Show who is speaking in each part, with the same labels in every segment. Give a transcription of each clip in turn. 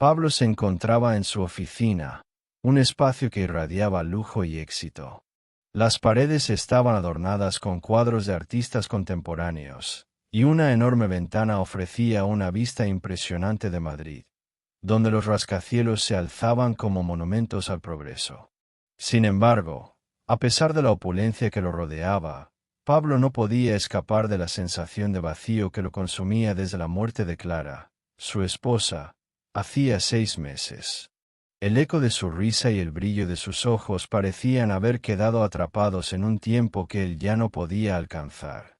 Speaker 1: Pablo se encontraba en su oficina, un espacio que irradiaba lujo y éxito. Las paredes estaban adornadas con cuadros de artistas contemporáneos, y una enorme ventana ofrecía una vista impresionante de Madrid, donde los rascacielos se alzaban como monumentos al progreso. Sin embargo, a pesar de la opulencia que lo rodeaba, Pablo no podía escapar de la sensación de vacío que lo consumía desde la muerte de Clara, su esposa, hacía 6 meses. El eco de su risa y el brillo de sus ojos parecían haber quedado atrapados en un tiempo que él ya no podía alcanzar.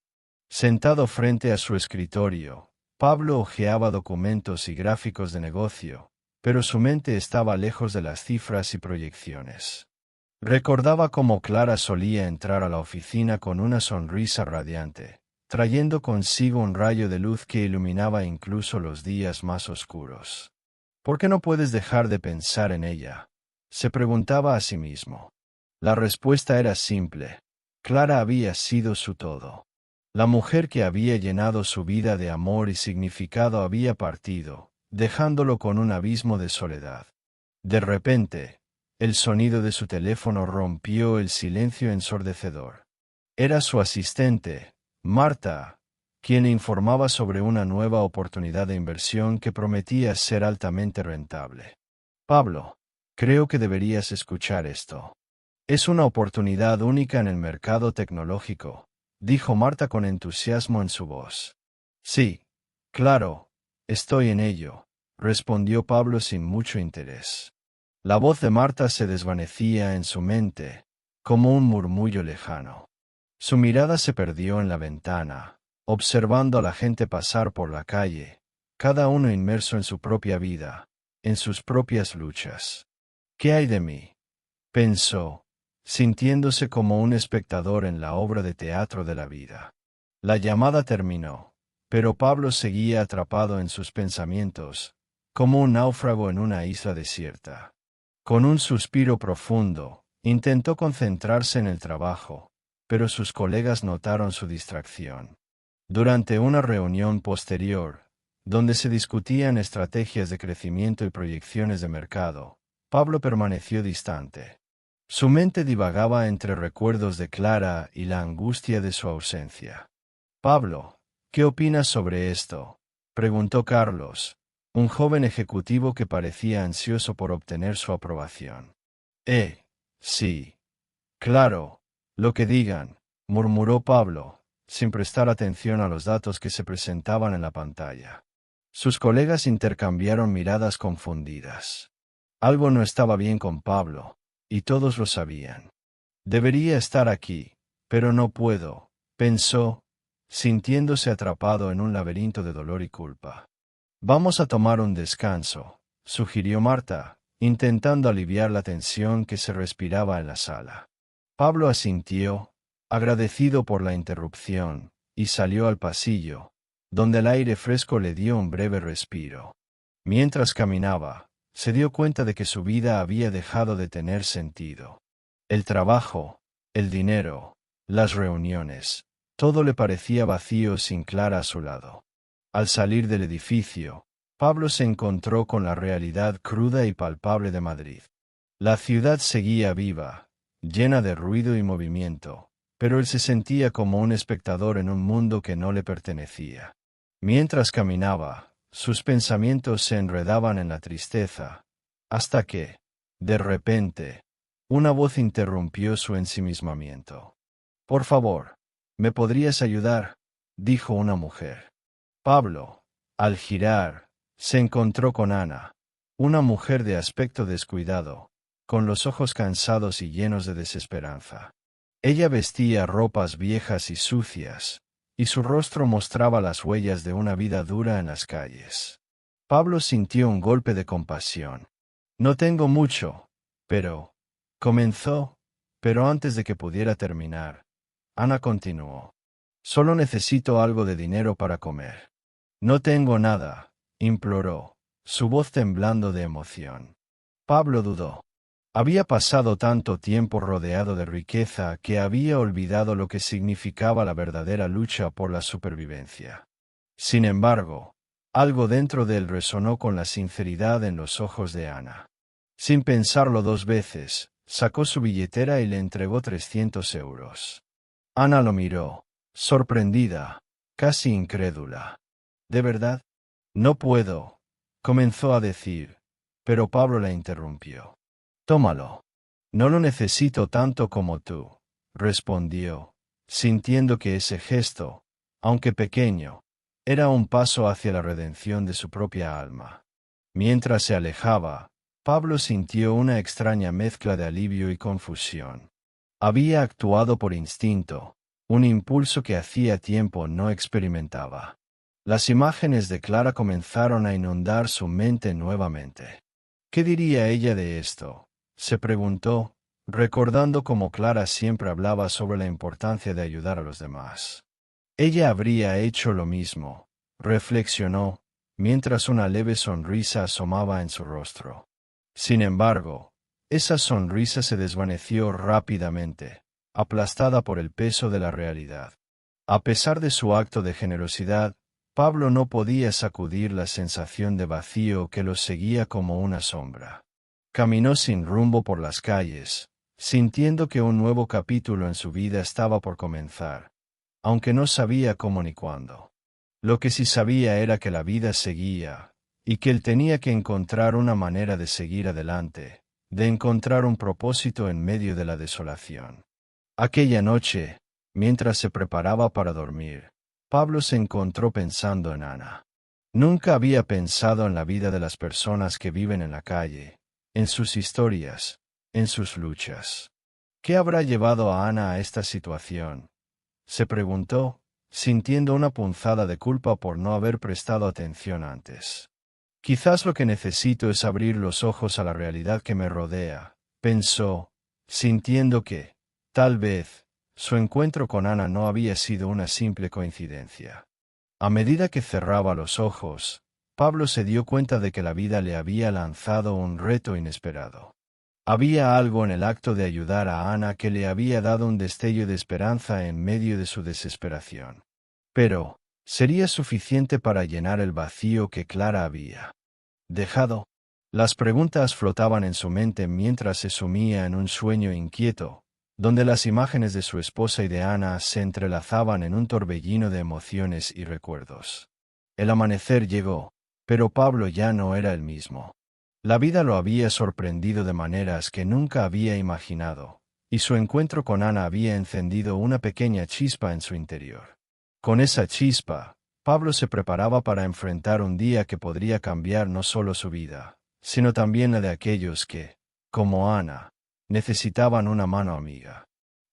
Speaker 1: Sentado frente a su escritorio, Pablo hojeaba documentos y gráficos de negocio, pero su mente estaba lejos de las cifras y proyecciones. Recordaba cómo Clara solía entrar a la oficina con una sonrisa radiante, trayendo consigo un rayo de luz que iluminaba incluso los días más oscuros. ¿Por qué no puedes dejar de pensar en ella?, se preguntaba a sí mismo. La respuesta era simple. Clara había sido su todo. La mujer que había llenado su vida de amor y significado había partido, dejándolo con un abismo de soledad. De repente, el sonido de su teléfono rompió el silencio ensordecedor. Era su asistente, Marta, quien le informaba sobre una nueva oportunidad de inversión que prometía ser altamente rentable. Pablo, creo que deberías escuchar esto. Es una oportunidad única en el mercado tecnológico, dijo Marta con entusiasmo en su voz. Sí, claro, estoy en ello, respondió Pablo sin mucho interés. La voz de Marta se desvanecía en su mente, como un murmullo lejano. Su mirada se perdió en la ventana, observando a la gente pasar por la calle, cada uno inmerso en su propia vida, en sus propias luchas. ¿Qué hay de mí?, pensó, sintiéndose como un espectador en la obra de teatro de la vida. La llamada terminó, pero Pablo seguía atrapado en sus pensamientos, como un náufrago en una isla desierta. Con un suspiro profundo, intentó concentrarse en el trabajo, pero sus colegas notaron su distracción. Durante una reunión posterior, donde se discutían estrategias de crecimiento y proyecciones de mercado, Pablo permaneció distante. Su mente divagaba entre recuerdos de Clara y la angustia de su ausencia. «Pablo, ¿qué opinas sobre esto?», preguntó Carlos, un joven ejecutivo que parecía ansioso por obtener su aprobación. Sí. Claro, lo que digan», murmuró Pablo, sin prestar atención a los datos que se presentaban en la pantalla. Sus colegas intercambiaron miradas confundidas. Algo no estaba bien con Pablo, y todos lo sabían. Debería estar aquí, pero no puedo, pensó, sintiéndose atrapado en un laberinto de dolor y culpa. Vamos a tomar un descanso, sugirió Marta, intentando aliviar la tensión que se respiraba en la sala. Pablo asintió, agradecido por la interrupción, y salió al pasillo, donde el aire fresco le dio un breve respiro. Mientras caminaba, se dio cuenta de que su vida había dejado de tener sentido. El trabajo, el dinero, las reuniones, todo le parecía vacío sin Clara a su lado. Al salir del edificio, Pablo se encontró con la realidad cruda y palpable de Madrid. La ciudad seguía viva, llena de ruido y movimiento, pero él se sentía como un espectador en un mundo que no le pertenecía. Mientras caminaba, sus pensamientos se enredaban en la tristeza, hasta que, de repente, una voz interrumpió su ensimismamiento. «Por favor, ¿me podrías ayudar?», dijo una mujer. Pablo, al girar, se encontró con Ana, una mujer de aspecto descuidado, con los ojos cansados y llenos de desesperanza. Ella vestía ropas viejas y sucias, y su rostro mostraba las huellas de una vida dura en las calles. Pablo sintió un golpe de compasión. «No tengo mucho, pero…», comenzó, pero antes de que pudiera terminar, Ana continuó. «Solo necesito algo de dinero para comer». «No tengo nada», imploró, su voz temblando de emoción. Pablo dudó. Había pasado tanto tiempo rodeado de riqueza que había olvidado lo que significaba la verdadera lucha por la supervivencia. Sin embargo, Algo dentro de él resonó con la sinceridad en los ojos de Ana. Sin pensarlo dos veces, sacó su billetera y le entregó 300 euros. Ana lo miró, sorprendida, casi incrédula. ¿De verdad? No puedo, comenzó a decir, pero Pablo la interrumpió. Tómalo. No lo necesito tanto como tú, respondió, sintiendo que ese gesto, aunque pequeño, era un paso hacia la redención de su propia alma. Mientras se alejaba, Pablo sintió una extraña mezcla de alivio y confusión. Había actuado por instinto, un impulso que hacía tiempo no experimentaba. Las imágenes de Clara comenzaron a inundar su mente nuevamente. ¿Qué diría ella de esto?, se preguntó, recordando cómo Clara siempre hablaba sobre la importancia de ayudar a los demás. Ella habría hecho lo mismo, reflexionó, mientras una leve sonrisa asomaba en su rostro. Sin embargo, esa sonrisa se desvaneció rápidamente, aplastada por el peso de la realidad. A pesar de su acto de generosidad, Pablo no podía sacudir la sensación de vacío que lo seguía como una sombra. Caminó sin rumbo por las calles, sintiendo que un nuevo capítulo en su vida estaba por comenzar, aunque no sabía cómo ni cuándo. Lo que sí sabía era que la vida seguía, y que él tenía que encontrar una manera de seguir adelante, de encontrar un propósito en medio de la desolación. Aquella noche, mientras se preparaba para dormir, Pablo se encontró pensando en Ana. Nunca había pensado en la vida de las personas que viven en la calle, en sus historias, en sus luchas. ¿Qué habrá llevado a Ana a esta situación?, se preguntó, sintiendo una punzada de culpa por no haber prestado atención antes. Quizás lo que necesito es abrir los ojos a la realidad que me rodea, pensó, sintiendo que, tal vez, su encuentro con Ana no había sido una simple coincidencia. A medida que cerraba los ojos, Pablo se dio cuenta de que la vida le había lanzado un reto inesperado. Había algo en el acto de ayudar a Ana que le había dado un destello de esperanza en medio de su desesperación. Pero, ¿sería suficiente para llenar el vacío que Clara había dejado? Las preguntas flotaban en su mente mientras se sumía en un sueño inquieto, donde las imágenes de su esposa y de Ana se entrelazaban en un torbellino de emociones y recuerdos. El amanecer llegó, pero Pablo ya no era el mismo. La vida lo había sorprendido de maneras que nunca había imaginado, y su encuentro con Ana había encendido una pequeña chispa en su interior. Con esa chispa, Pablo se preparaba para enfrentar un día que podría cambiar no solo su vida, sino también la de aquellos que, como Ana, necesitaban una mano amiga.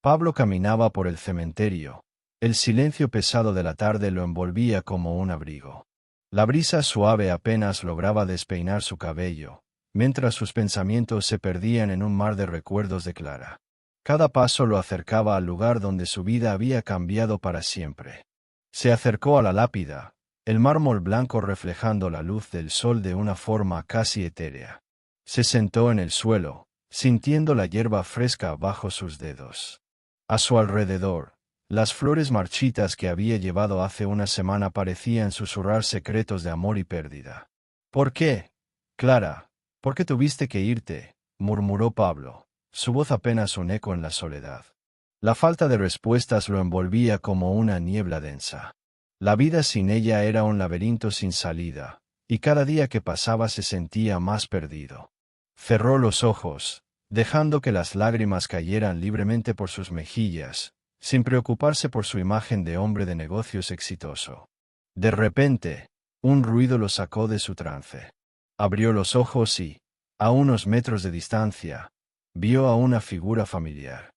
Speaker 1: Pablo caminaba por el cementerio. El silencio pesado de la tarde lo envolvía como un abrigo. La brisa suave apenas lograba despeinar su cabello, mientras sus pensamientos se perdían en un mar de recuerdos de Clara. Cada paso lo acercaba al lugar donde su vida había cambiado para siempre. Se acercó a la lápida, el mármol blanco reflejando la luz del sol de una forma casi etérea. Se sentó en el suelo, sintiendo la hierba fresca bajo sus dedos. A su alrededor, las flores marchitas que había llevado hace una semana parecían susurrar secretos de amor y pérdida. ¿Por qué, Clara? ¿Por qué tuviste que irte?, murmuró Pablo, su voz apenas un eco en la soledad. La falta de respuestas lo envolvía como una niebla densa. La vida sin ella era un laberinto sin salida, y cada día que pasaba se sentía más perdido. Cerró los ojos, dejando que las lágrimas cayeran libremente por sus mejillas, sin preocuparse por su imagen de hombre de negocios exitoso. De repente, un ruido lo sacó de su trance. Abrió los ojos y, a unos metros de distancia, vio a una figura familiar.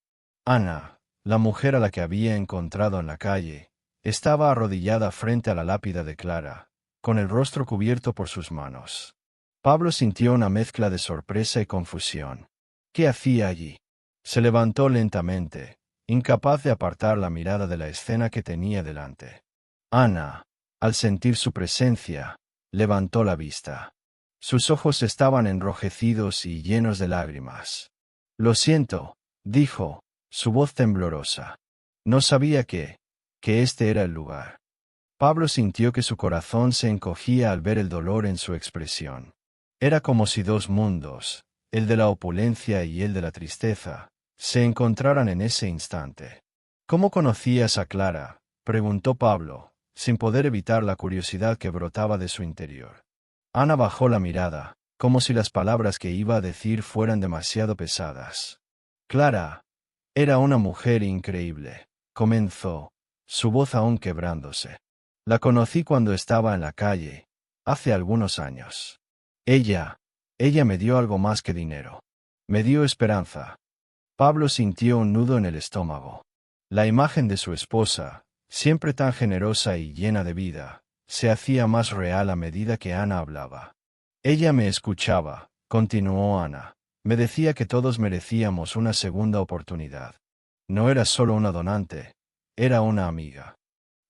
Speaker 1: Ana, la mujer a la que había encontrado en la calle, estaba arrodillada frente a la lápida de Clara, con el rostro cubierto por sus manos. Pablo sintió una mezcla de sorpresa y confusión. ¿Qué hacía allí? Se levantó lentamente, incapaz de apartar la mirada de la escena que tenía delante. Ana, al sentir su presencia, levantó la vista. Sus ojos estaban enrojecidos y llenos de lágrimas. «Lo siento», dijo, su voz temblorosa. «No sabía que este era el lugar». Pablo sintió que su corazón se encogía al ver el dolor en su expresión. Era como si dos mundos, el de la opulencia y el de la tristeza, se encontraran en ese instante. ¿Cómo conocías a Clara?, preguntó Pablo, sin poder evitar la curiosidad que brotaba de su interior. Ana bajó la mirada, como si las palabras que iba a decir fueran demasiado pesadas. Clara era una mujer increíble, comenzó, su voz aún quebrándose. La conocí cuando estaba en la calle, hace algunos años. Ella me dio algo más que dinero. Me dio esperanza. Pablo sintió un nudo en el estómago. La imagen de su esposa, siempre tan generosa y llena de vida, se hacía más real a medida que Ana hablaba. Ella me escuchaba, continuó Ana. Me decía que todos merecíamos una segunda oportunidad. No era solo una donante, era una amiga.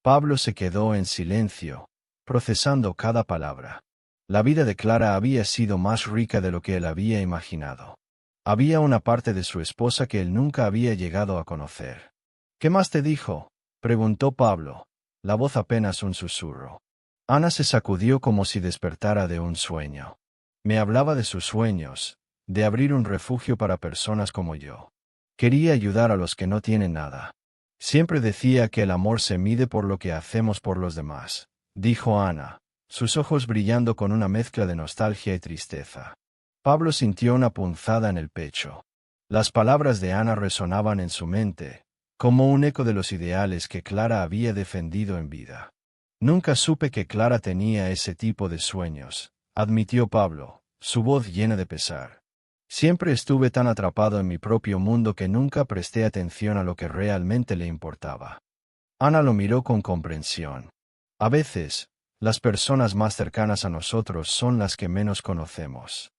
Speaker 1: Pablo se quedó en silencio, procesando cada palabra. La vida de Clara había sido más rica de lo que él había imaginado. Había una parte de su esposa que él nunca había llegado a conocer. ¿Qué más te dijo?, preguntó Pablo, la voz apenas un susurro. Ana se sacudió como si despertara de un sueño. Me hablaba de sus sueños, de abrir un refugio para personas como yo. Quería ayudar a los que no tienen nada. Siempre decía que el amor se mide por lo que hacemos por los demás, dijo Ana, sus ojos brillando con una mezcla de nostalgia y tristeza. Pablo sintió una punzada en el pecho. Las palabras de Ana resonaban en su mente, como un eco de los ideales que Clara había defendido en vida. Nunca supe que Clara tenía ese tipo de sueños, admitió Pablo, su voz llena de pesar. Siempre estuve tan atrapado en mi propio mundo que nunca presté atención a lo que realmente le importaba. Ana lo miró con comprensión. A veces, las personas más cercanas a nosotros son las que menos conocemos.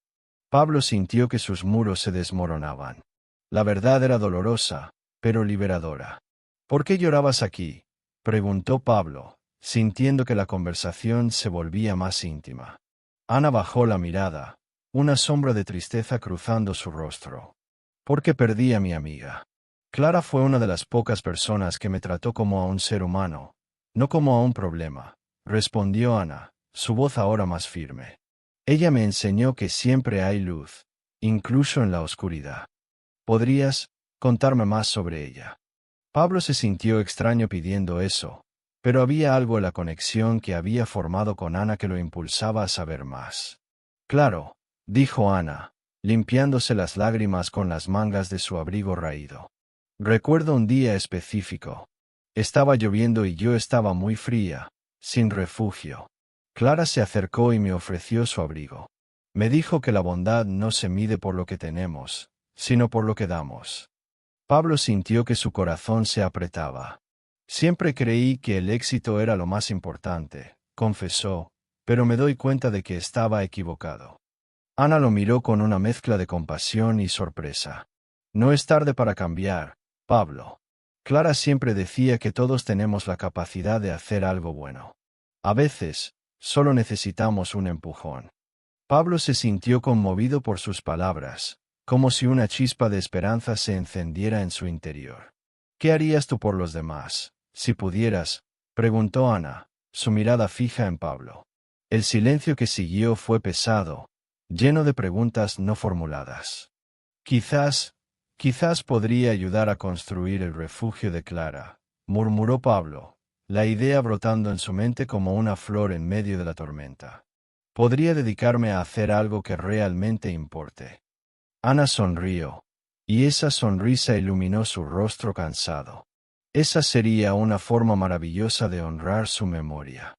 Speaker 1: Pablo sintió que sus muros se desmoronaban. La verdad era dolorosa, pero liberadora. ¿Por qué llorabas aquí?, preguntó Pablo, sintiendo que la conversación se volvía más íntima. Ana bajó la mirada, una sombra de tristeza cruzando su rostro. Porque perdí a mi amiga. Clara fue una de las pocas personas que me trató como a un ser humano, no como a un problema, respondió Ana, su voz ahora más firme. Ella me enseñó que siempre hay luz, incluso en la oscuridad. ¿Podrías contarme más sobre ella? Pablo se sintió extraño pidiendo eso, pero había algo en la conexión que había formado con Ana que lo impulsaba a saber más. Claro, dijo Ana, limpiándose las lágrimas con las mangas de su abrigo raído. Recuerdo un día específico. Estaba lloviendo y yo estaba muy fría, sin refugio. Clara se acercó y me ofreció su abrigo. Me dijo que la bondad no se mide por lo que tenemos, sino por lo que damos. Pablo sintió que su corazón se apretaba. Siempre creí que el éxito era lo más importante, confesó, pero me doy cuenta de que estaba equivocado. Ana lo miró con una mezcla de compasión y sorpresa. No es tarde para cambiar, Pablo. Clara siempre decía que todos tenemos la capacidad de hacer algo bueno. A veces, solo necesitamos un empujón. Pablo se sintió conmovido por sus palabras, como si una chispa de esperanza se encendiera en su interior. ¿Qué harías tú por los demás, si pudieras?, preguntó Ana, su mirada fija en Pablo. El silencio que siguió fue pesado, lleno de preguntas no formuladas. Quizás podría ayudar a construir el refugio de Clara, murmuró Pablo, la idea brotando en su mente como una flor en medio de la tormenta. Podría dedicarme a hacer algo que realmente importe. Ana sonrió, y esa sonrisa iluminó su rostro cansado. Esa sería una forma maravillosa de honrar su memoria.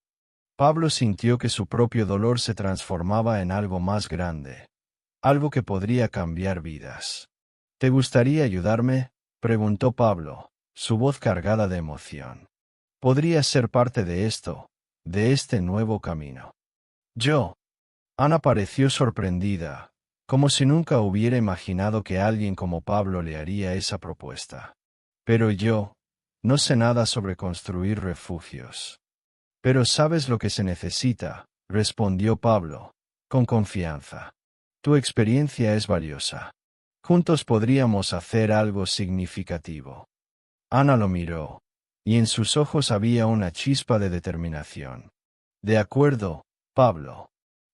Speaker 1: Pablo sintió que su propio dolor se transformaba en algo más grande, algo que podría cambiar vidas. ¿Te gustaría ayudarme?, preguntó Pablo, su voz cargada de emoción. ¿Podrías ser parte de esto, de este nuevo camino? Yo. Ana pareció sorprendida, como si nunca hubiera imaginado que alguien como Pablo le haría esa propuesta. Pero yo no sé nada sobre construir refugios. Pero sabes lo que se necesita, respondió Pablo, con confianza. Tu experiencia es valiosa. Juntos podríamos hacer algo significativo. Ana lo miró. y en sus ojos había una chispa de determinación. De acuerdo, Pablo.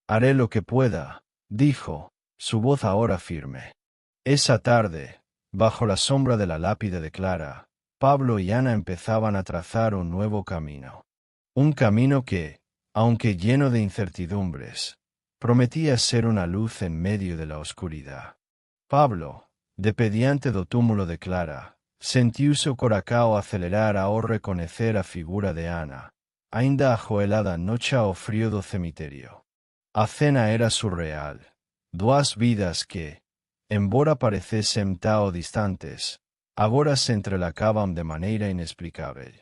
Speaker 1: Haré lo que pueda, dijo, su voz ahora firme. Esa tarde, bajo la sombra de la lápide de Clara, Pablo y Ana empezaban a trazar un nuevo camino. Un camino que, aunque lleno de incertidumbres, prometía ser una luz en medio de la oscuridad. Pablo, de pediante do túmulo de Clara, sentiu seu coracao acelerar ao reconocer a figura de Ana, ainda ajoelada noche ao frío do cemiterio. A cena era surreal. Duas vidas que, embora parecessem tão distantes, agora se entrelacavam de maneira inexplicável.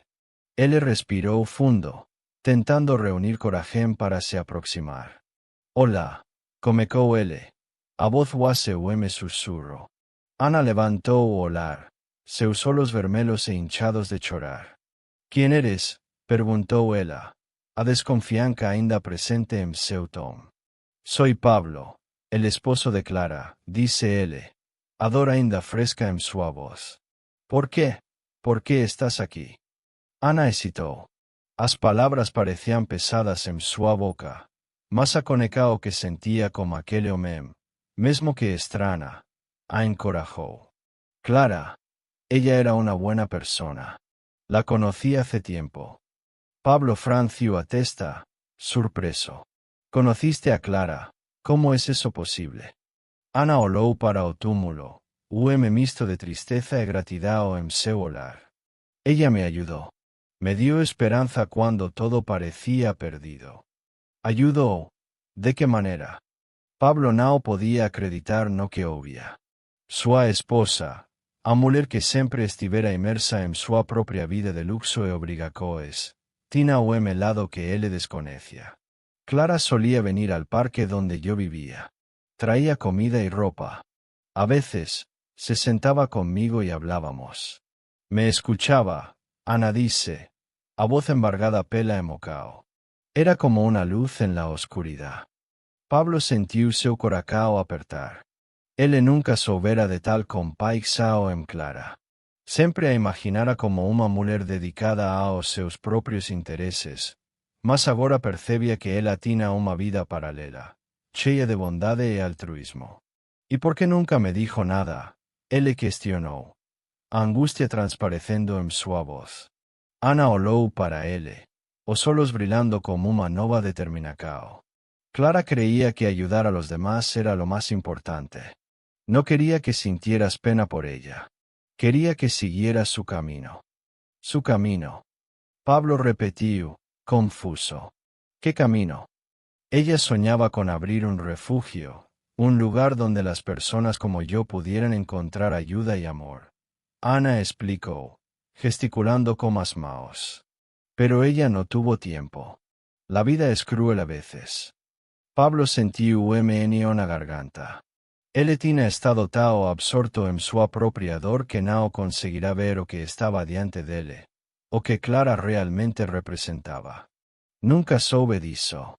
Speaker 1: Ele respirou fundo, tentando reunir coragem para se aproximar. Hola, comecou ele. A voz guaseu me sussurro. Ana levantou o olhar, seus olhos vermelhos e hinchados de chorar. Quem eres? Perguntou ela, a desconfiança ainda presente em seu tom. Soy Pablo, el esposo de Clara, disse ele, a dor ainda fresca em sua voz. ¿Por quê? ¿Por qué estás aqui? Ana hesitou. As palavras pareciam pesadas em sua boca, mas a conecao que sentia com aquele homem, mesmo que estranha, a encorajou. Clara. Ella era una buena persona. La conocí hace tiempo. Pablo franció a testa, sorpreso. Conociste a Clara. ¿Cómo es eso posible? Ana olou para o túmulo, me misto de tristeza e gratidão em seu olhar. Ella me ayudó. Me dio esperanza cuando todo parecía perdido. ¿Ayudó? ¿De qué manera? Pablo não podía acreditar no que oía. Sua esposa, a mulher que sempre estivera imersa em sua própria vida de luxo e obrigações, tinha o lado que ele desconhecia. Clara solía venir al parque donde yo vivía. Traía comida y ropa. A veces, se sentaba conmigo y hablábamos. Me escuchaba, Ana dice, a voz embargada pela emocao. Era como una luz en la oscuridad. Pablo sentiu seu coracao apertar. Ele nunca soubera de tal compaixão em Clara. Sempre a imaginara como uma mulher dedicada aos seus próprios interesses, mas agora percebia que ela tinha uma vida paralela, cheia de bondade e altruísmo. ¿Y por qué nunca me dijo nada? Ele questionou, a angústia transparecendo em sua voz. Ana olhou para ele, os olhos brilhando como uma nova determinação. Clara creía que ayudar a los demás era lo más importante. No quería que sintieras pena por ella. Quería que siguieras su camino. Su camino. Pablo repetió, confuso. ¿Qué camino? Ella soñaba con abrir un refugio, un lugar donde las personas como yo pudieran encontrar ayuda y amor. Ana explicó, gesticulando con las manos. Pero ella no tuvo tiempo. La vida es cruel a veces. Pablo sentiu na garganta. Ele tinha estado tão absorto em sua própria dor que não conseguirá ver o que estava diante dele, o que Clara realmente representava. Nunca soube disso.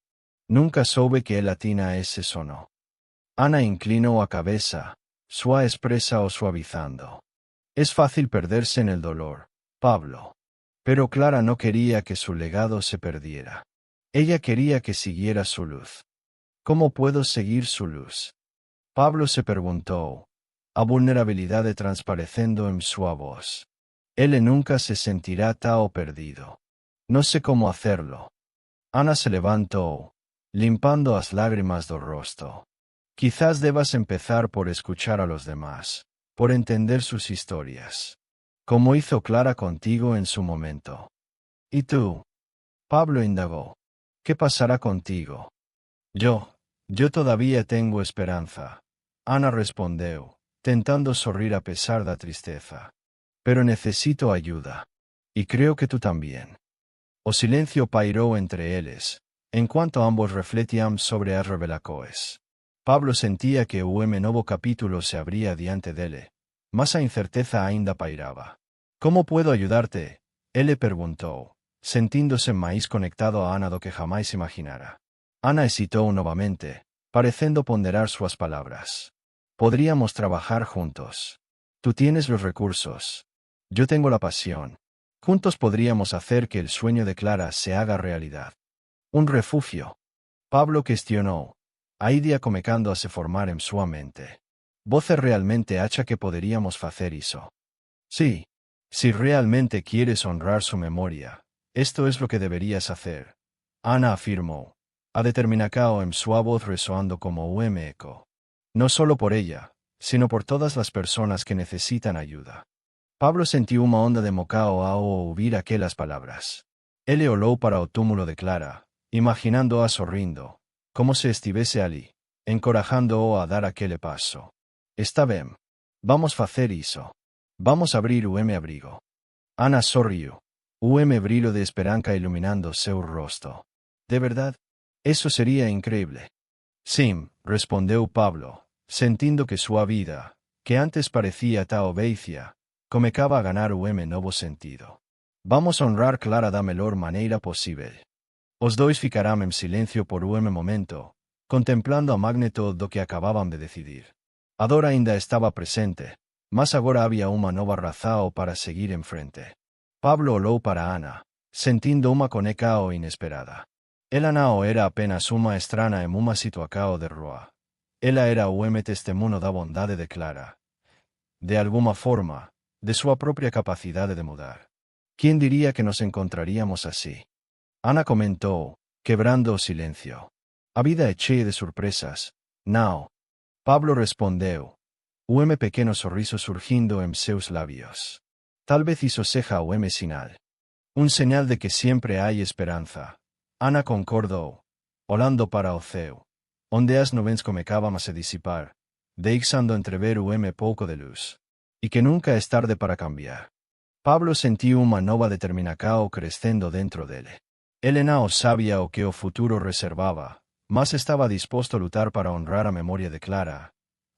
Speaker 1: Nunca soube que ela tinha esse sono. Ana inclinó a cabeza, sua expresa o suavizando. Es fácil perderse en el dolor, Pablo. Pero Clara no quería que su legado se perdiera. Ella quería que siguiera su luz. ¿Cómo puedo seguir su luz? Pablo se preguntó, a vulnerabilidade transparecendo en su voz. Él nunca se sentirá tao perdido. No sé cómo hacerlo. Ana se levantó, limpando las lágrimas do rosto. Quizás debas empezar por escuchar a los demás, por entender sus historias. Como hizo Clara contigo en su momento. ¿Y tú? Pablo indagó. ¿Qué pasará contigo? Yo todavía tengo esperanza. Ana respondió, tentando sorrir a pesar da tristeza. Pero necesito ayuda. Y creo que tú también. O silencio pairó entre eles, en cuanto ambos refletían sobre as revelações. Pablo sentía que novo capítulo se abría diante dele, mas a incerteza ainda pairaba. ¿Cómo puedo ayudarte? Ele perguntó, sentíndose máis conectado a Ana do que jamás imaginara. Ana hesitó nuevamente, pareciendo ponderar sus palabras. Podríamos trabajar juntos. Tú tienes los recursos. Yo tengo la pasión. Juntos podríamos hacer que el sueño de Clara se haga realidad. Un refugio. Pablo questionó. A idea comecando a se formar en sua mente. Você realmente acha que podríamos hacer eso? Sí. Si realmente quieres honrar su memoria, esto es lo que deberías hacer. Ana afirmó. A determinacao en su voz resonando como un eco. No solo por ella, sino por todas las personas que necesitan ayuda. Pablo sintió una onda de mocao ao oír aquellas palabras. Él oló para o túmulo de Clara, imaginando a sorrindo, como se estivese allí, encorajando a dar aquel paso. Está bien. Vamos facer iso. Vamos abrir o abrigo. Ana sorrió. Brillo de esperanza iluminando seu rostro. ¿De verdad? Eso sería increíble. Sim, respondió Pablo, sintiendo que su vida, que antes parecía ta obeicia, comecaba a ganar nuevo sentido. Vamos a honrar Clara da melhor maneira posible. Os dois ficarán en silencio por momento, contemplando a magneto do que acababan de decidir. A Dora ainda estaba presente, mas agora había una nova razao para seguir en frente. Pablo oló para Ana, sentindo uma conecao inesperada. Ela não era apenas uma estrana en uma situação de rua. Ela era o testemunho da bondade de Clara. De alguma forma, de sua própria capacidade de mudar. ¿Quién diría que nos encontraríamos así? Ana comentó, quebrando o silencio. A vida é cheia de surpresas, não? Pablo respondeu. Pequeno sorriso surgindo en seus labios. Tal vez hizo seja o sinal. Un señal de que siempre hay esperanza. Ana concordó. Olando para o céu. Onde as nuvens comecaban a se disipar, deixando entrever pouco de luz. Y que nunca es tarde para cambiar. Pablo sentiu uma nova determinação crescendo dentro dele. Ele não sabia o que o futuro reservaba, mas estaba disposto a lutar para honrar a memoria de Clara.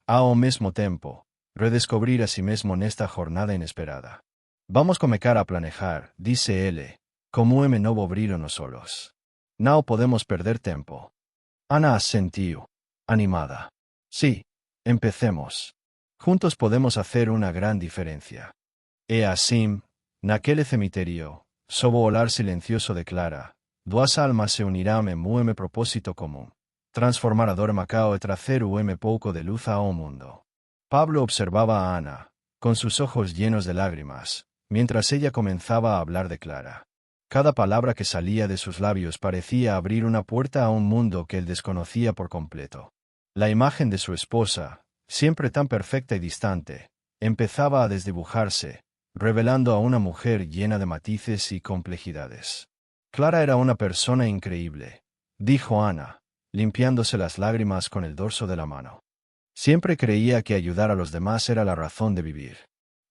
Speaker 1: Ao mesmo tempo, redescobrir a si mesmo nesta jornada inesperada. Vamos começar a planejar, disse ele, como novo brilho nos olhos. Não podemos perder tempo. Ana asentiu, animada. Sí, empecemos. Juntos podemos hacer una gran diferencia. E assim, naquele cemiterio, sob o olhar silencioso de Clara, duas almas se unirán en un propósito común. Transformar a Dora Macao e trazer pouco de luz ao mundo. Pablo observaba a Ana, con sus ojos llenos de lágrimas, mientras ella comenzaba a hablar de Clara. Cada palabra que salía de sus labios parecía abrir una puerta a un mundo que él desconocía por completo. La imagen de su esposa, siempre tan perfecta y distante, empezaba a desdibujarse, revelando a una mujer llena de matices y complejidades. Clara era una persona increíble, dijo Ana, limpiándose las lágrimas con el dorso de la mano. Siempre creía que ayudar a los demás era la razón de vivir.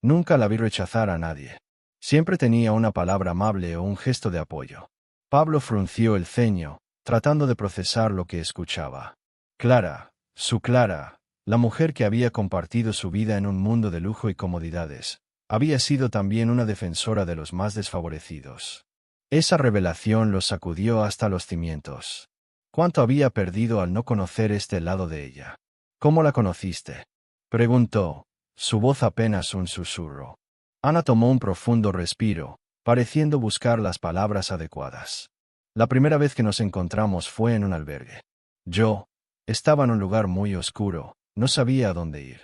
Speaker 1: Nunca la vi rechazar a nadie. Siempre tenía una palabra amable o un gesto de apoyo. Pablo frunció el ceño, tratando de procesar lo que escuchaba. Clara, su Clara, la mujer que había compartido su vida en un mundo de lujo y comodidades, había sido también una defensora de los más desfavorecidos. Esa revelación lo sacudió hasta los cimientos. ¿Cuánto había perdido al no conocer este lado de ella? ¿Cómo la conociste? Preguntó, su voz apenas un susurro. Ana tomó un profundo respiro, pareciendo buscar las palabras adecuadas. La primera vez que nos encontramos fue en un albergue. Yo estaba en un lugar muy oscuro, no sabía a dónde ir.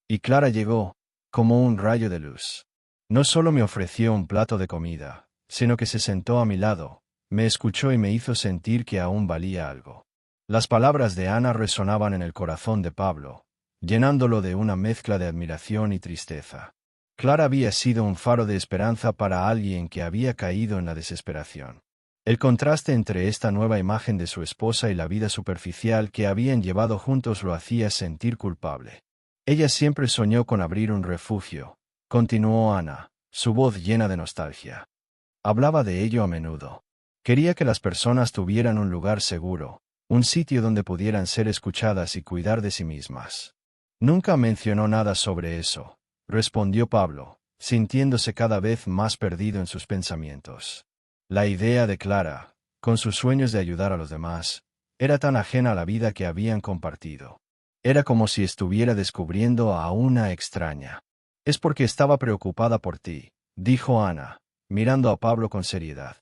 Speaker 1: Y Clara llegó, como un rayo de luz. No solo me ofreció un plato de comida, sino que se sentó a mi lado, me escuchó y me hizo sentir que aún valía algo. Las palabras de Ana resonaban en el corazón de Pablo, llenándolo de una mezcla de admiración y tristeza. Clara había sido un faro de esperanza para alguien que había caído en la desesperación. El contraste entre esta nueva imagen de su esposa y la vida superficial que habían llevado juntos lo hacía sentir culpable. Ella siempre soñó con abrir un refugio, continuó Ana, su voz llena de nostalgia. Hablaba de ello a menudo. Quería que las personas tuvieran un lugar seguro, un sitio donde pudieran ser escuchadas y cuidar de sí mismas. Nunca mencionó nada sobre eso, respondió Pablo, sintiéndose cada vez más perdido en sus pensamientos. La idea de Clara, con sus sueños de ayudar a los demás, era tan ajena a la vida que habían compartido. Era como si estuviera descubriendo a una extraña. Es porque estaba preocupada por ti, dijo Ana, mirando a Pablo con seriedad.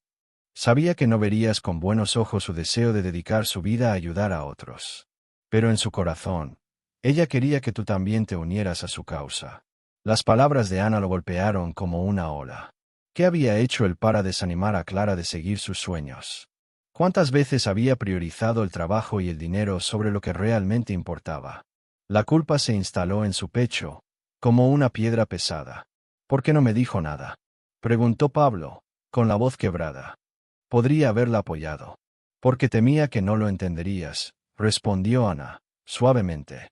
Speaker 1: Sabía que no verías con buenos ojos su deseo de dedicar su vida a ayudar a otros. Pero en su corazón, ella quería que tú también te unieras a su causa. Las palabras de Ana lo golpearon como una ola. ¿Qué había hecho él para desanimar a Clara de seguir sus sueños? ¿Cuántas veces había priorizado el trabajo y el dinero sobre lo que realmente importaba? La culpa se instaló en su pecho, como una piedra pesada. ¿Por qué no me dijo nada?, preguntó Pablo, con la voz quebrada. Podría haberla apoyado. Porque temía que no lo entenderías, respondió Ana, suavemente.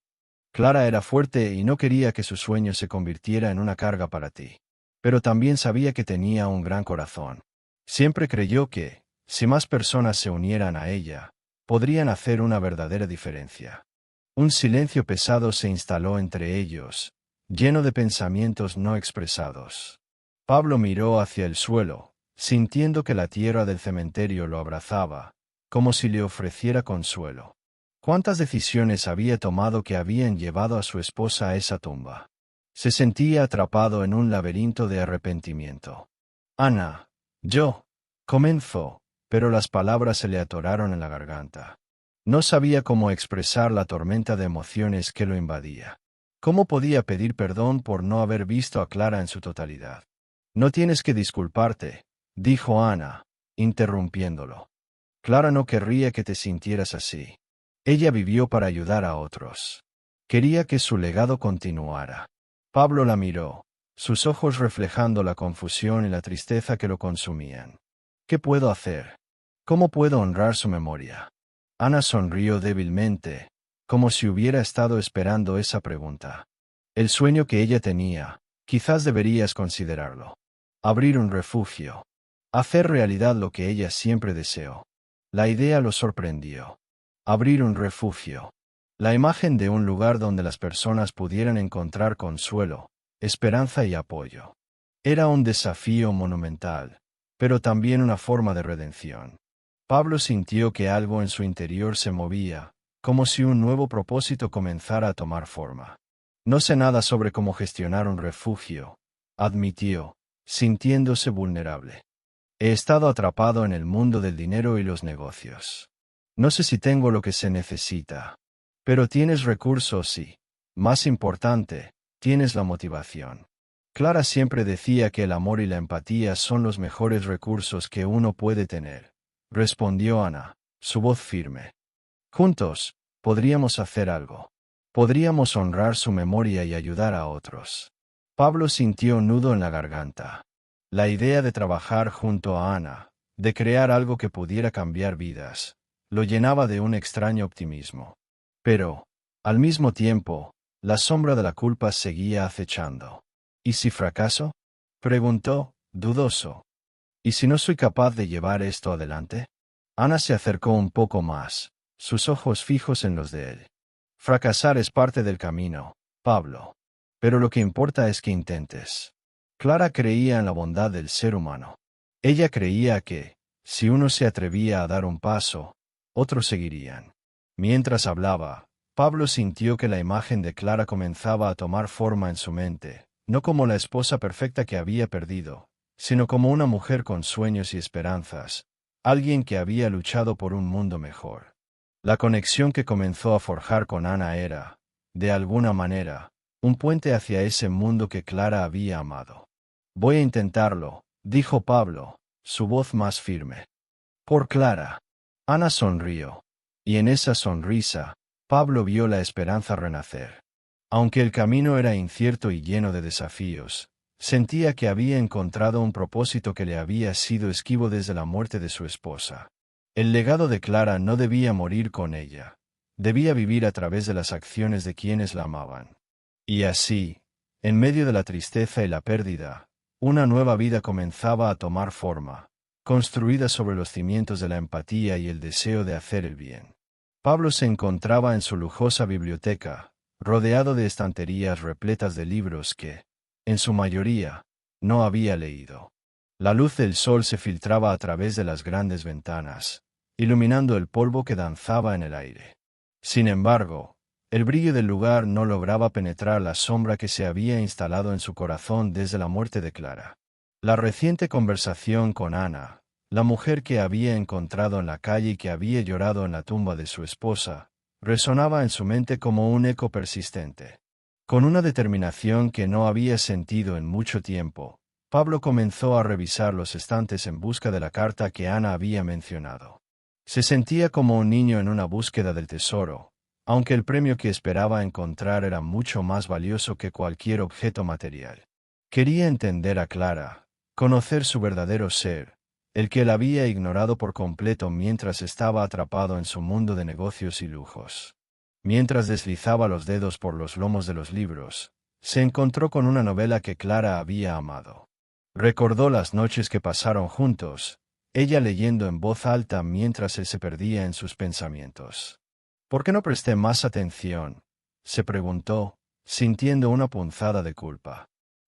Speaker 1: Clara era fuerte y no quería que su sueño se convirtiera en una carga para ti. Pero también sabía que tenía un gran corazón. Siempre creyó que, si más personas se unieran a ella, podrían hacer una verdadera diferencia. Un silencio pesado se instaló entre ellos, lleno de pensamientos no expresados. Pablo miró hacia el suelo, sintiendo que la tierra del cementerio lo abrazaba, como si le ofreciera consuelo. ¿Cuántas decisiones había tomado que habían llevado a su esposa a esa tumba? Se sentía atrapado en un laberinto de arrepentimiento. Ana, yo, comenzó, pero las palabras se le atoraron en la garganta. No sabía cómo expresar la tormenta de emociones que lo invadía. ¿Cómo podía pedir perdón por no haber visto a Clara en su totalidad? No tienes que disculparte, dijo Ana, interrumpiéndolo. Clara no querría que te sintieras así. Ella vivió para ayudar a otros. Quería que su legado continuara. Pablo la miró, sus ojos reflejando la confusión y la tristeza que lo consumían. ¿Qué puedo hacer? ¿Cómo puedo honrar su memoria? Ana sonrió débilmente, como si hubiera estado esperando esa pregunta. El sueño que ella tenía, quizás deberías considerarlo. Abrir un refugio. Hacer realidad lo que ella siempre deseó. La idea lo sorprendió. Abrir un refugio. La imagen de un lugar donde las personas pudieran encontrar consuelo, esperanza y apoyo. Era un desafío monumental, pero también una forma de redención. Pablo sintió que algo en su interior se movía, como si un nuevo propósito comenzara a tomar forma. No sé nada sobre cómo gestionar un refugio, admitió, sintiéndose vulnerable. He estado atrapado en el mundo del dinero y los negocios. No sé si tengo lo que se necesita. Pero tienes recursos y, más importante, tienes la motivación. Clara siempre decía que el amor y la empatía son los mejores recursos que uno puede tener, respondió Ana, su voz firme. Juntos, podríamos hacer algo. Podríamos honrar su memoria y ayudar a otros. Pablo sintió un nudo en la garganta. La idea de trabajar junto a Ana, de crear algo que pudiera cambiar vidas, lo llenaba de un extraño optimismo. Pero, al mismo tiempo, la sombra de la culpa seguía acechando. ¿Y si fracaso?, preguntó, dudoso. ¿Y si no soy capaz de llevar esto adelante? Ana se acercó un poco más, sus ojos fijos en los de él. Fracasar es parte del camino, Pablo. Pero lo que importa es que intentes. Clara creía en la bondad del ser humano. Ella creía que, si uno se atrevía a dar un paso, otros seguirían. Mientras hablaba, Pablo sintió que la imagen de Clara comenzaba a tomar forma en su mente, no como la esposa perfecta que había perdido, sino como una mujer con sueños y esperanzas, alguien que había luchado por un mundo mejor. La conexión que comenzó a forjar con Ana era, de alguna manera, un puente hacia ese mundo que Clara había amado. Voy a intentarlo, dijo Pablo, su voz más firme. Por Clara. Ana sonrió. Y en esa sonrisa, Pablo vio la esperanza renacer. Aunque el camino era incierto y lleno de desafíos, sentía que había encontrado un propósito que le había sido esquivo desde la muerte de su esposa. El legado de Clara no debía morir con ella. Debía vivir a través de las acciones de quienes la amaban. Y así, en medio de la tristeza y la pérdida, una nueva vida comenzaba a tomar forma, construida sobre los cimientos de la empatía y el deseo de hacer el bien. Pablo se encontraba en su lujosa biblioteca, rodeado de estanterías repletas de libros que, en su mayoría, no había leído. La luz del sol se filtraba a través de las grandes ventanas, iluminando el polvo que danzaba en el aire. Sin embargo, el brillo del lugar no lograba penetrar la sombra que se había instalado en su corazón desde la muerte de Clara. La reciente conversación con Ana, la mujer que había encontrado en la calle y que había llorado en la tumba de su esposa, resonaba en su mente como un eco persistente. Con una determinación que no había sentido en mucho tiempo, Pablo comenzó a revisar los estantes en busca de la carta que Ana había mencionado. Se sentía como un niño en una búsqueda del tesoro, aunque el premio que esperaba encontrar era mucho más valioso que cualquier objeto material. Quería entender a Clara, conocer su verdadero ser, el que él había ignorado por completo mientras estaba atrapado en su mundo de negocios y lujos. Mientras deslizaba los dedos por los lomos de los libros, se encontró con una novela que Clara había amado. Recordó las noches que pasaron juntos, ella leyendo en voz alta mientras él se perdía en sus pensamientos. ¿Por qué no presté más atención?, se preguntó, sintiendo una punzada de culpa.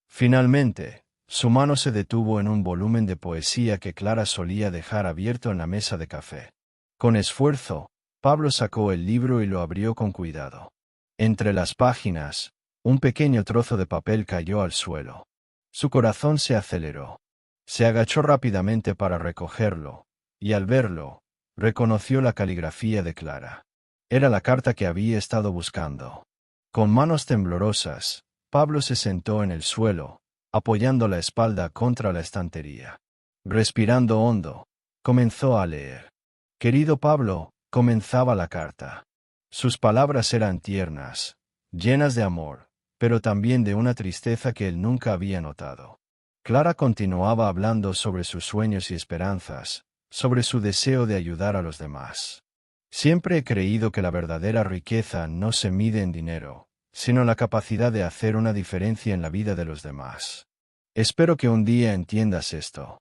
Speaker 1: Finalmente, su mano se detuvo en un volumen de poesía que Clara solía dejar abierto en la mesa de café. Con esfuerzo, Pablo sacó el libro y lo abrió con cuidado. Entre las páginas, un pequeño trozo de papel cayó al suelo. Su corazón se aceleró. Se agachó rápidamente para recogerlo, y al verlo, reconoció la caligrafía de Clara. Era la carta que había estado buscando. Con manos temblorosas, Pablo se sentó en el suelo, apoyando la espalda contra la estantería. Respirando hondo, comenzó a leer. Querido Pablo, comenzaba la carta. Sus palabras eran tiernas, llenas de amor, pero también de una tristeza que él nunca había notado. Clara continuaba hablando sobre sus sueños y esperanzas, sobre su deseo de ayudar a los demás. Siempre he creído que la verdadera riqueza no se mide en dinero, sino en la capacidad de hacer una diferencia en la vida de los demás. Espero que un día entiendas esto.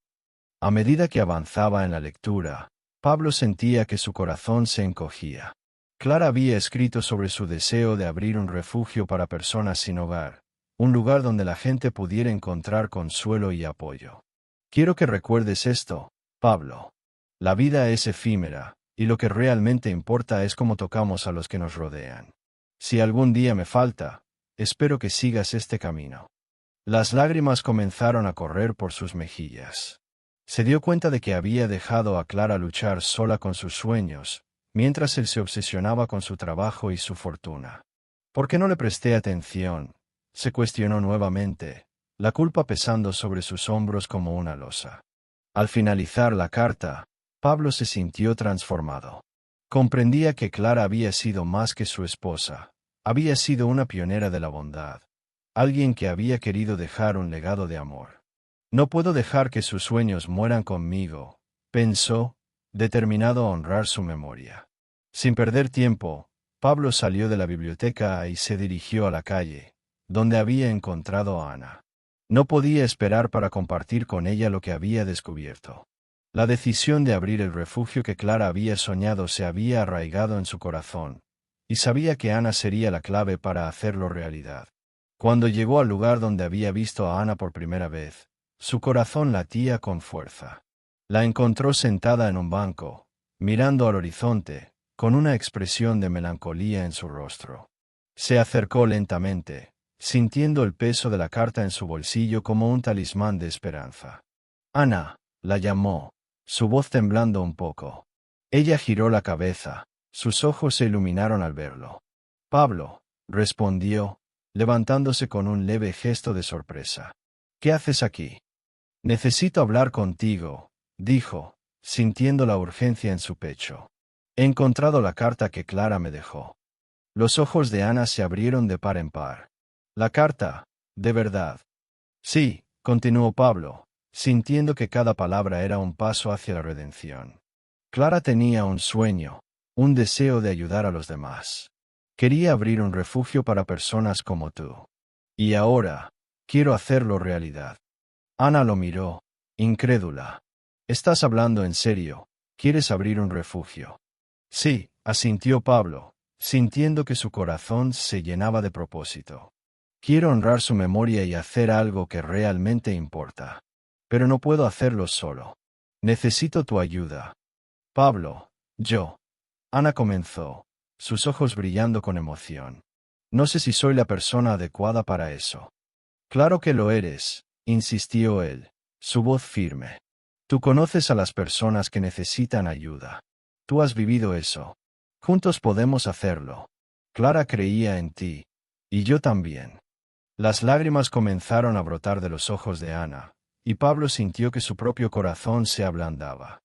Speaker 1: A medida que avanzaba en la lectura, Pablo sentía que su corazón se encogía. Clara había escrito sobre su deseo de abrir un refugio para personas sin hogar, un lugar donde la gente pudiera encontrar consuelo y apoyo. Quiero que recuerdes esto, Pablo. La vida es efímera, y lo que realmente importa es cómo tocamos a los que nos rodean. Si algún día me falta, espero que sigas este camino. Las lágrimas comenzaron a correr por sus mejillas. Se dio cuenta de que había dejado a Clara luchar sola con sus sueños, mientras él se obsesionaba con su trabajo y su fortuna. ¿Por qué no le presté atención?, se cuestionó nuevamente, la culpa pesando sobre sus hombros como una losa. Al finalizar la carta, Pablo se sintió transformado. Comprendía que Clara había sido más que su esposa, había sido una pionera de la bondad, alguien que había querido dejar un legado de amor. No puedo dejar que sus sueños mueran conmigo, pensó, determinado a honrar su memoria. Sin perder tiempo, Pablo salió de la biblioteca y se dirigió a la calle, donde había encontrado a Ana. No podía esperar para compartir con ella lo que había descubierto. La decisión de abrir el refugio que Clara había soñado se había arraigado en su corazón, y sabía que Ana sería la clave para hacerlo realidad. Cuando llegó al lugar donde había visto a Ana por primera vez, su corazón latía con fuerza. La encontró sentada en un banco, mirando al horizonte, con una expresión de melancolía en su rostro. Se acercó lentamente, sintiendo el peso de la carta en su bolsillo como un talismán de esperanza. Ana, la llamó, su voz temblando un poco. Ella giró la cabeza, sus ojos se iluminaron al verlo. Pablo, respondió, levantándose con un leve gesto de sorpresa. ¿Qué haces aquí? Necesito hablar contigo, dijo, sintiendo la urgencia en su pecho. He encontrado la carta que Clara me dejó. Los ojos de Ana se abrieron de par en par. La carta, ¿de verdad? Sí, continuó Pablo, sintiendo que cada palabra era un paso hacia la redención. Clara tenía un sueño, un deseo de ayudar a los demás. Quería abrir un refugio para personas como tú. Y ahora, quiero hacerlo realidad. Ana lo miró, incrédula. ¿Estás hablando en serio? ¿Quieres abrir un refugio? Sí, asintió Pablo, sintiendo que su corazón se llenaba de propósito. Quiero honrar su memoria y hacer algo que realmente importa. Pero no puedo hacerlo solo. Necesito tu ayuda. Pablo, yo. Ana comenzó, sus ojos brillando con emoción. No sé si soy la persona adecuada para eso. Claro que lo eres, insistió él, su voz firme. Tú conoces a las personas que necesitan ayuda. Tú has vivido eso. Juntos podemos hacerlo. Clara creía en ti. Y yo también. Las lágrimas comenzaron a brotar de los ojos de Ana, y Pablo sintió que su propio corazón se ablandaba.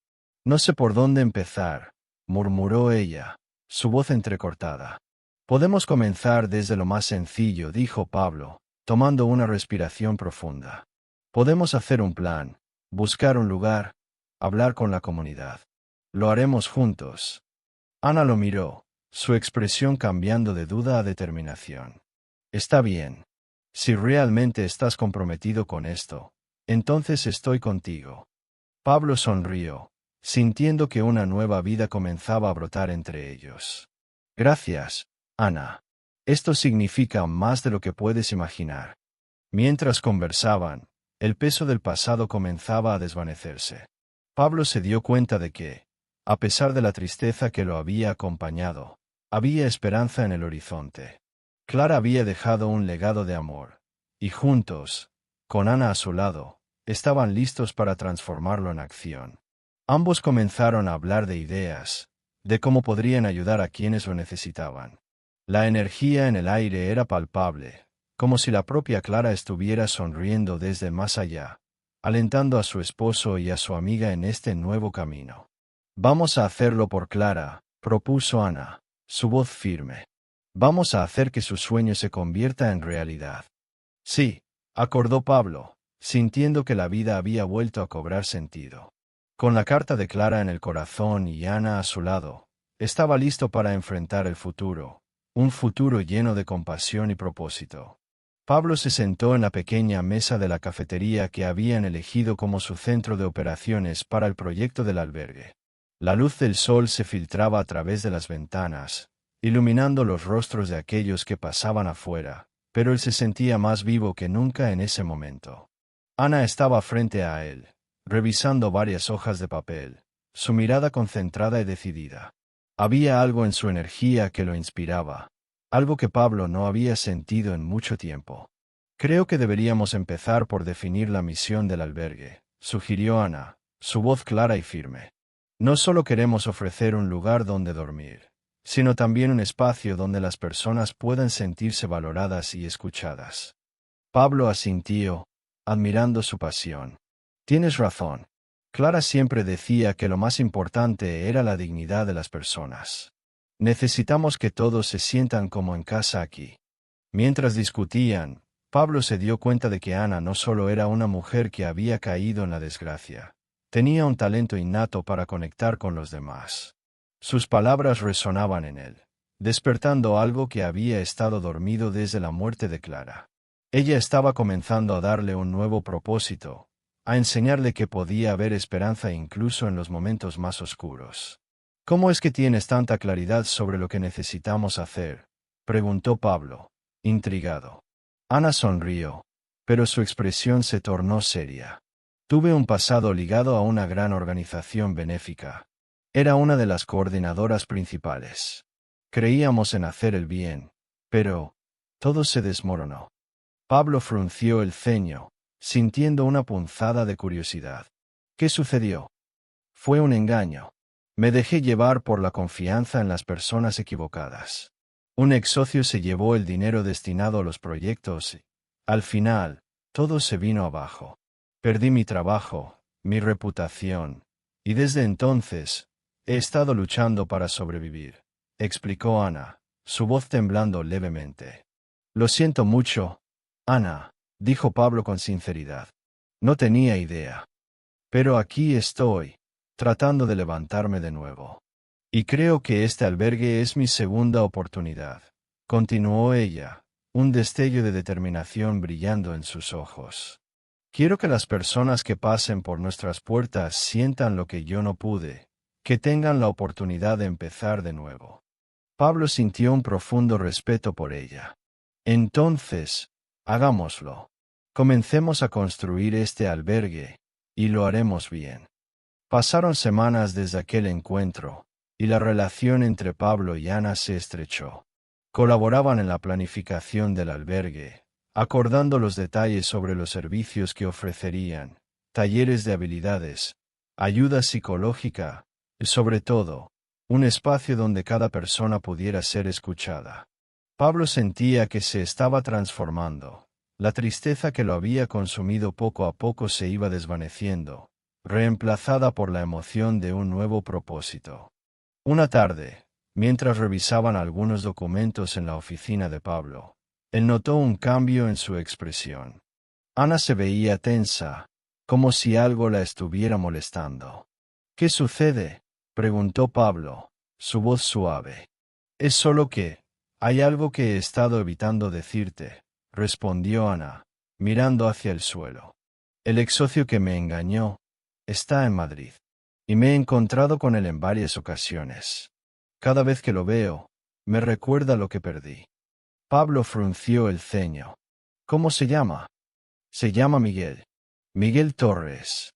Speaker 1: No sé por dónde empezar, murmuró ella, su voz entrecortada. Podemos comenzar desde lo más sencillo, dijo Pablo, tomando una respiración profunda. Podemos hacer un plan, buscar un lugar, hablar con la comunidad. Lo haremos juntos. Ana lo miró, su expresión cambiando de duda a determinación. Está bien. Si realmente estás comprometido con esto, entonces estoy contigo. Pablo sonrió, sintiendo que una nueva vida comenzaba a brotar entre ellos. Gracias, Ana. Esto significa más de lo que puedes imaginar. Mientras conversaban, el peso del pasado comenzaba a desvanecerse. Pablo se dio cuenta de que, a pesar de la tristeza que lo había acompañado, había esperanza en el horizonte. Clara había dejado un legado de amor, y juntos, con Ana a su lado, estaban listos para transformarlo en acción. Ambos comenzaron a hablar de ideas, de cómo podrían ayudar a quienes lo necesitaban. La energía en el aire era palpable, como si la propia Clara estuviera sonriendo desde más allá, alentando a su esposo y a su amiga en este nuevo camino. Vamos a hacerlo por Clara, propuso Ana, su voz firme. Vamos a hacer que su sueño se convierta en realidad. Sí, acordó Pablo, sintiendo que la vida había vuelto a cobrar sentido. Con la carta de Clara en el corazón y Ana a su lado, estaba listo para enfrentar el futuro, un futuro lleno de compasión y propósito. Pablo se sentó en la pequeña mesa de la cafetería que habían elegido como su centro de operaciones para el proyecto del albergue. La luz del sol se filtraba a través de las ventanas, iluminando los rostros de aquellos que pasaban afuera, pero él se sentía más vivo que nunca en ese momento. Ana estaba frente a él, revisando varias hojas de papel, su mirada concentrada y decidida. Había algo en su energía que lo inspiraba, algo que Pablo no había sentido en mucho tiempo. Creo que deberíamos empezar por definir la misión del albergue, sugirió Ana, su voz clara y firme. No solo queremos ofrecer un lugar donde dormir, sino también un espacio donde las personas puedan sentirse valoradas y escuchadas. Pablo asintió, admirando su pasión. Tienes razón. Clara siempre decía que lo más importante era la dignidad de las personas. Necesitamos que todos se sientan como en casa aquí. Mientras discutían, Pablo se dio cuenta de que Ana no solo era una mujer que había caído en la desgracia, tenía un talento innato para conectar con los demás. Sus palabras resonaban en él, despertando algo que había estado dormido desde la muerte de Clara. Ella estaba comenzando a darle un nuevo propósito, a enseñarle que podía haber esperanza incluso en los momentos más oscuros. ¿Cómo es que tienes tanta claridad sobre lo que necesitamos hacer?, preguntó Pablo, intrigado. Ana sonrió, pero su expresión se tornó seria. Tuve un pasado ligado a una gran organización benéfica. Era una de las coordinadoras principales. Creíamos en hacer el bien, pero todo se desmoronó. Pablo frunció el ceño, sintiendo una punzada de curiosidad. ¿Qué sucedió? Fue un engaño. Me dejé llevar por la confianza en las personas equivocadas. Un ex socio se llevó el dinero destinado a los proyectos y, al final, todo se vino abajo. Perdí mi trabajo, mi reputación, y desde entonces, he estado luchando para sobrevivir, explicó Ana, su voz temblando levemente. Lo siento mucho, Ana, dijo Pablo con sinceridad. No tenía idea. Pero aquí estoy, tratando de levantarme de nuevo. Y creo que este albergue es mi segunda oportunidad, continuó ella, un destello de determinación brillando en sus ojos. Quiero que las personas que pasen por nuestras puertas sientan lo que yo no pude, que tengan la oportunidad de empezar de nuevo. Pablo sintió un profundo respeto por ella. Entonces, hagámoslo. Comencemos a construir este albergue, y lo haremos bien. Pasaron semanas desde aquel encuentro, y la relación entre Pablo y Ana se estrechó. Colaboraban en la planificación del albergue, acordando los detalles sobre los servicios que ofrecerían, talleres de habilidades, ayuda psicológica y, sobre todo, un espacio donde cada persona pudiera ser escuchada. Pablo sentía que se estaba transformando. La tristeza que lo había consumido poco a poco se iba desvaneciendo, reemplazada por la emoción de un nuevo propósito. Una tarde, mientras revisaban algunos documentos en la oficina de Pablo, él notó un cambio en su expresión. Ana se veía tensa, como si algo la estuviera molestando. ¿Qué sucede?, preguntó Pablo, su voz suave. Es solo que, hay algo que he estado evitando decirte, respondió Ana, mirando hacia el suelo. El ex socio que me engañó está en Madrid, y me he encontrado con él en varias ocasiones. Cada vez que lo veo, me recuerda lo que perdí. Pablo frunció el ceño. ¿Cómo se llama? Se llama Miguel. Miguel Torres.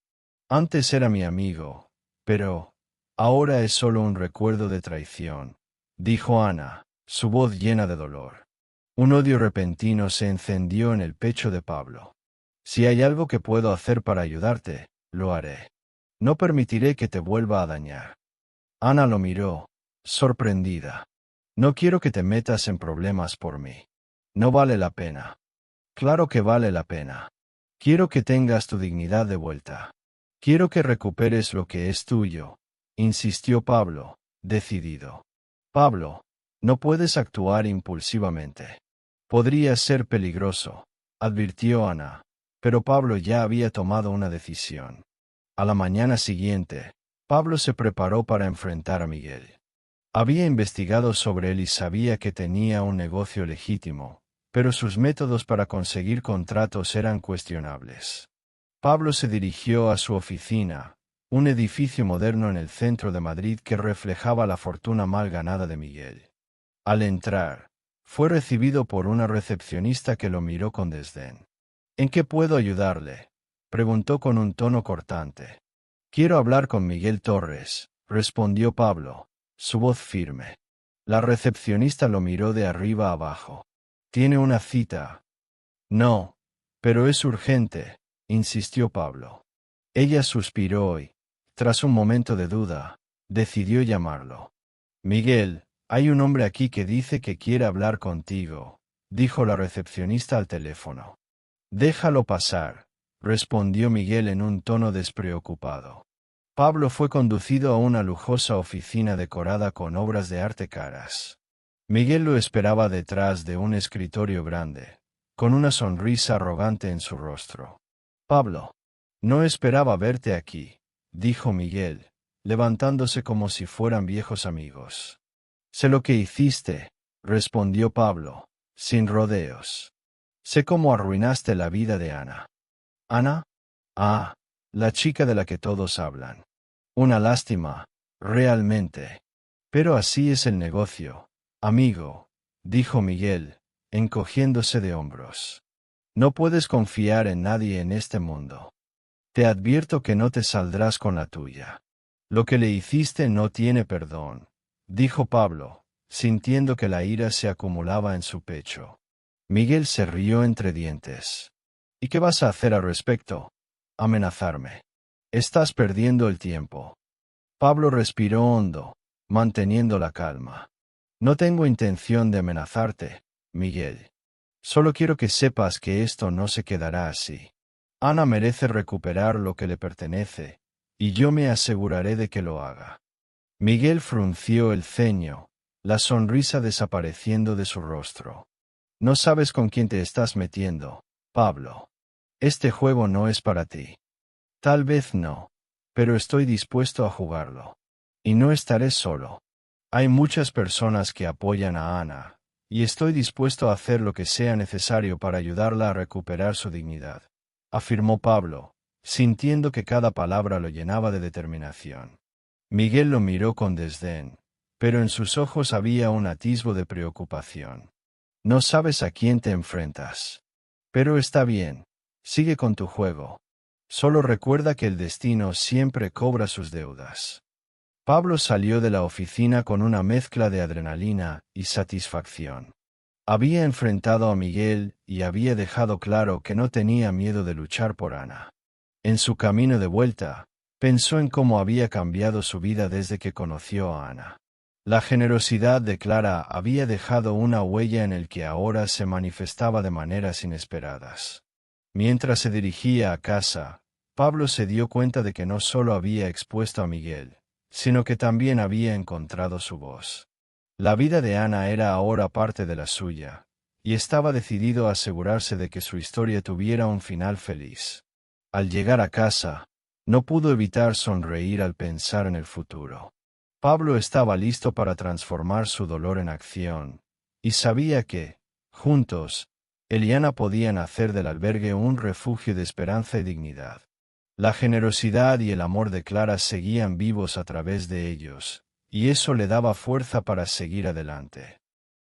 Speaker 1: Antes era mi amigo, pero ahora es solo un recuerdo de traición, dijo Ana, su voz llena de dolor. Un odio repentino se encendió en el pecho de Pablo. Si hay algo que puedo hacer para ayudarte, lo haré. No permitiré que te vuelva a dañar. Ana lo miró, sorprendida. No quiero que te metas en problemas por mí. No vale la pena. Claro que vale la pena. Quiero que tengas tu dignidad de vuelta. Quiero que recuperes lo que es tuyo, insistió Pablo, decidido. Pablo, no puedes actuar impulsivamente. Podría ser peligroso, advirtió Ana, pero Pablo ya había tomado una decisión. A la mañana siguiente, Pablo se preparó para enfrentar a Miguel. Había investigado sobre él y sabía que tenía un negocio legítimo, pero sus métodos para conseguir contratos eran cuestionables. Pablo se dirigió a su oficina, un edificio moderno en el centro de Madrid que reflejaba la fortuna mal ganada de Miguel. Al entrar, fue recibido por una recepcionista que lo miró con desdén. ¿En qué puedo ayudarle?, preguntó con un tono cortante. Quiero hablar con Miguel Torres, respondió Pablo, su voz firme. La recepcionista lo miró de arriba abajo. ¿Tiene una cita? No, pero es urgente, insistió Pablo. Ella suspiró y, tras un momento de duda, decidió llamarlo. Miguel, hay un hombre aquí que dice que quiere hablar contigo, dijo la recepcionista al teléfono. Déjalo pasar, respondió Miguel en un tono despreocupado. Pablo fue conducido a una lujosa oficina decorada con obras de arte caras. Miguel lo esperaba detrás de un escritorio grande, con una sonrisa arrogante en su rostro. Pablo, no esperaba verte aquí, dijo Miguel, levantándose como si fueran viejos amigos. Sé lo que hiciste, respondió Pablo, sin rodeos. Sé cómo arruinaste la vida de Ana. ¿Ana? Ah, la chica de la que todos hablan. Una lástima, realmente. Pero así es el negocio, amigo, dijo Miguel, encogiéndose de hombros. No puedes confiar en nadie en este mundo. Te advierto que no te saldrás con la tuya. Lo que le hiciste no tiene perdón, dijo Pablo, sintiendo que la ira se acumulaba en su pecho. Miguel se rió entre dientes. ¿Y qué vas a hacer al respecto? Amenazarme. Estás perdiendo el tiempo. Pablo respiró hondo, manteniendo la calma. No tengo intención de amenazarte, Miguel. Solo quiero que sepas que esto no se quedará así. Ana merece recuperar lo que le pertenece, y yo me aseguraré de que lo haga. Miguel frunció el ceño, la sonrisa desapareciendo de su rostro. No sabes con quién te estás metiendo, Pablo. Este juego no es para ti. Tal vez no, pero estoy dispuesto a jugarlo. Y no estaré solo. Hay muchas personas que apoyan a Ana, y estoy dispuesto a hacer lo que sea necesario para ayudarla a recuperar su dignidad, afirmó Pablo, sintiendo que cada palabra lo llenaba de determinación. Miguel lo miró con desdén, pero en sus ojos había un atisbo de preocupación. No sabes a quién te enfrentas. Pero está bien, sigue con tu juego. Solo recuerda que el destino siempre cobra sus deudas. Pablo salió de la oficina con una mezcla de adrenalina y satisfacción. Había enfrentado a Miguel y había dejado claro que no tenía miedo de luchar por Ana. En su camino de vuelta, pensó en cómo había cambiado su vida desde que conoció a Ana. La generosidad de Clara había dejado una huella en el que ahora se manifestaba de maneras inesperadas. Mientras se dirigía a casa, Pablo se dio cuenta de que no solo había expuesto a Miguel, sino que también había encontrado su voz. La vida de Ana era ahora parte de la suya, y estaba decidido a asegurarse de que su historia tuviera un final feliz. Al llegar a casa, no pudo evitar sonreír al pensar en el futuro. Pablo estaba listo para transformar su dolor en acción, y sabía que, juntos, él y Ana podían hacer del albergue un refugio de esperanza y dignidad. La generosidad y el amor de Clara seguían vivos a través de ellos, y eso le daba fuerza para seguir adelante.